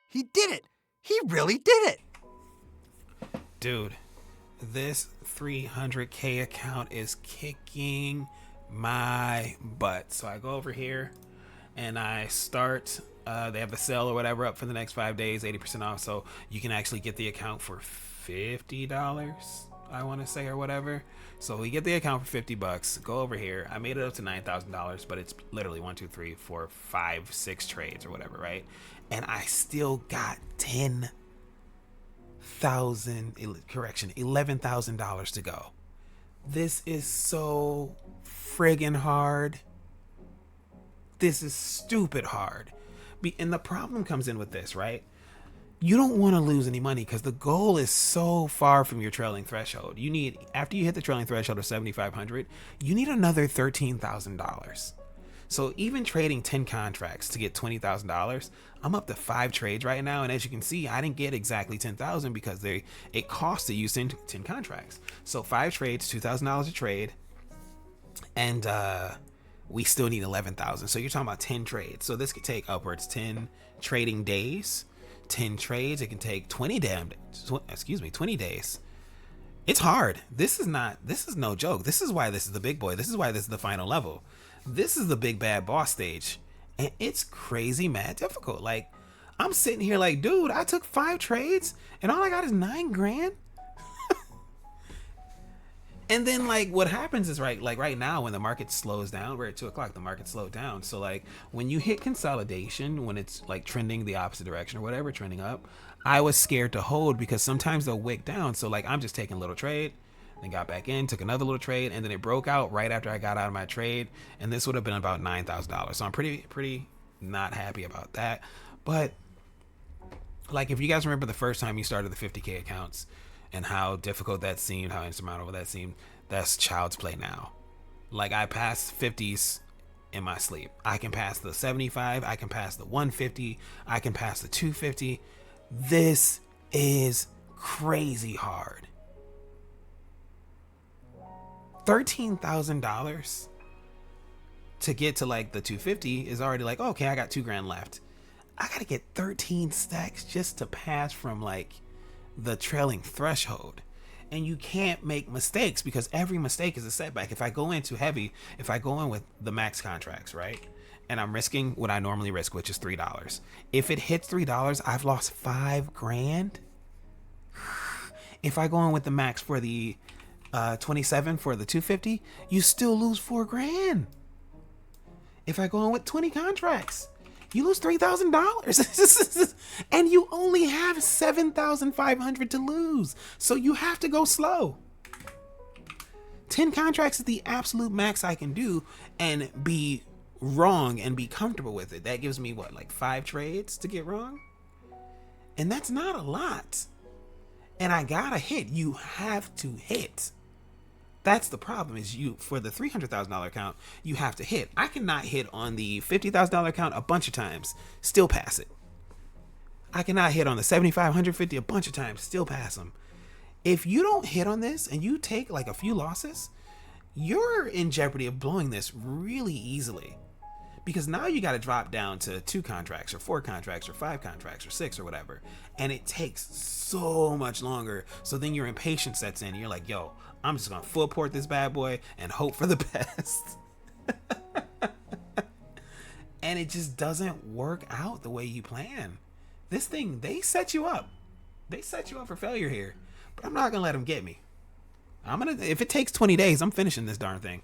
He did it. He really did it. Dude, this 300K account is kicking my butt. So I go over here and I start. They have the sale or whatever up for the next 5 days, 80% off. So you can actually get the account for $50, I want to say, or whatever. So we get the account for $50. Go over here. I made it up to $9,000, but it's literally 1, 2, 3, 4, 5, 6 trades or whatever, right? And I still got $11,000 to go. This is so friggin' hard. This is stupid hard. And the problem comes in with this, right? You don't want to lose any money because the goal is so far from your trailing threshold. You need, after you hit the trailing threshold of 7,500, you need another $13,000. So even trading 10 contracts to get $20,000, I'm up to 5 trades right now. And as you can see, I didn't get exactly 10,000 because it costs to use 10 contracts. So 5 trades, $2,000 a trade. And we still need 11,000. So you're talking about 10 trades. So this could take upwards 10 trading days, 10 trades. It can take 20 days. It's hard. This is no joke. This is why this is the big boy. This is why this is the final level. This is the big bad boss stage, and it's crazy mad difficult. Like, I'm sitting here like, dude, I took 5 trades and all I got is $9,000. And then like what happens is right now when the market slows down, we're at 2:00, the market slowed down. So like when you hit consolidation, when it's like trending the opposite direction or whatever, trending up, I was scared to hold because sometimes they'll wick down. So like I'm just taking a little trade, then got back in, took another little trade, and then it broke out right after I got out of my trade. And this would have been about $9,000. So I'm pretty not happy about that. But like if you guys remember the first time you started the 50K accounts and how difficult that seemed, how insurmountable that seemed, that's child's play now. Like I passed 50s in my sleep. I can pass the 75, I can pass the 150, I can pass the 250. This is crazy hard. $13,000 to get to like the 250 is already like, okay, I got $2,000 left. I gotta get 13 stacks just to pass from like the trailing threshold. And you can't make mistakes because every mistake is a setback. If I go in too heavy, if I go in with the max contracts, right, and I'm risking what I normally risk, which is $3, if it hits $3, I've lost $5,000. If I go in with the max for the 27 for the 250, you still lose $4,000. If I go in with 20 contracts, you lose $3,000. And you only have 7,500 to lose. So you have to go slow. 10 contracts is the absolute max I can do and be wrong and be comfortable with it. That gives me what, like 5 trades to get wrong? And that's not a lot. And I gotta hit. You have to hit. That's the problem, is you, for the $300,000 account, you have to hit. I cannot hit on the $50,000 account a bunch of times, still pass it. I cannot hit on the 7,550 a bunch of times, still pass them. If you don't hit on this and you take like a few losses, you're in jeopardy of blowing this really easily. Because now you got to drop down to 2 contracts or 4 contracts or 5 contracts or 6 or whatever. And it takes so much longer. So then your impatience sets in. You're like, yo, I'm just going to full port this bad boy and hope for the best. And it just doesn't work out the way you plan. This thing, they set you up. They set you up for failure here. But I'm not going to let them get me. If it takes 20 days, I'm finishing this darn thing.